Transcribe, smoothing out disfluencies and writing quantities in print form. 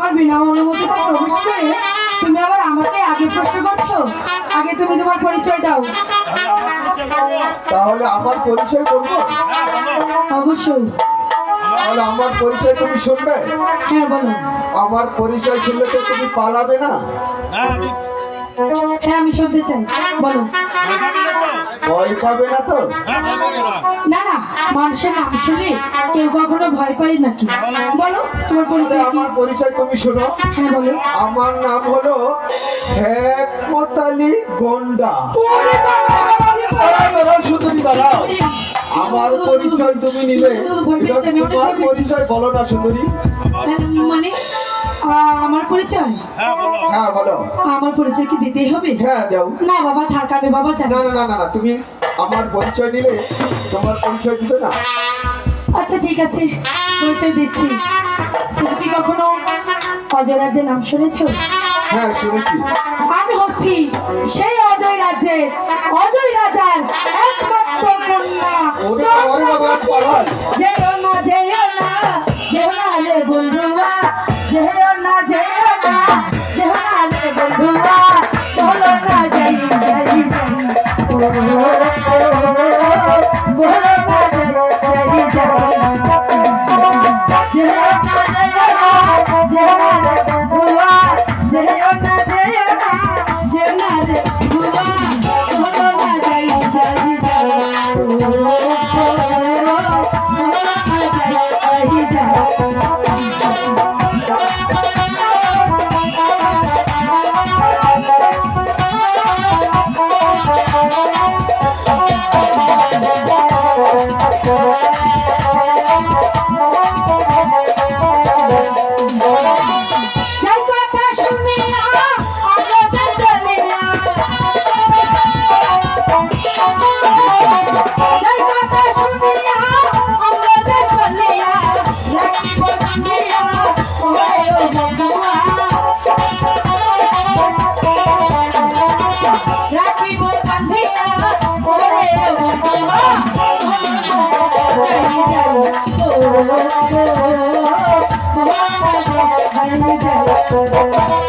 আমার বিনা অনুমতিতে প্রবেশ করে তুমি আবার আমাকে আগে প্রশ্ন করছো? আগে তুমি তোমার পরিচয় দাও। তাহলে আমার পরিচয় বলবো? অবশ্যই। তাহলে আমার পরিচয় তুমি শুনবে? হ্যাঁ বলো। আমার পরিচয় শুনলে তো তুমি পালাবে না? হ্যাঁ আমি শুনতে চাই, বলো। ভয় পাবে না তো? না না, মানুষের নাম শুনে কেউ কখনো ভয় পায় নাকি? বলো তোমার পরিচয় কি? আমার পরিচয় তুমি শোনো। হ্যাঁ বলো। আমার নাম হলো হেকমত আলী গন্ডা। ওরে বাবা, সুন্দরী দাঁড়াও, আমার পরিচয় তুমি নিলে, তোমার পরিচয় বলো না সুন্দরী। মানে আমার পরিচয়? হ্যাঁ বলো। আমার পরিচয় কি দিতেই হবে? হ্যাঁ দাও। না বাবা থাক, আমি বাবা চাই। না না না না না, তুমি আমার পরিচয় নিলে তোমার পরিচয় দিবে না। আচ্ছা ঠিক আছে, পরিচয় দিচ্ছি। তুমি কি কখনো অজয় রাজ্যের নাম শুনেছো? হ্যাঁ শুনেছি। আমি হচ্ছি সেই অজয় রাজ্যের অজয় রাজার একমাত্র কন্যা। যেও না যেও না যেও না রে বন্ধুরা, যেও না যেও না যেও না রে বন্ধুরা, বলো না যাই যাই বলো না যাই Oh,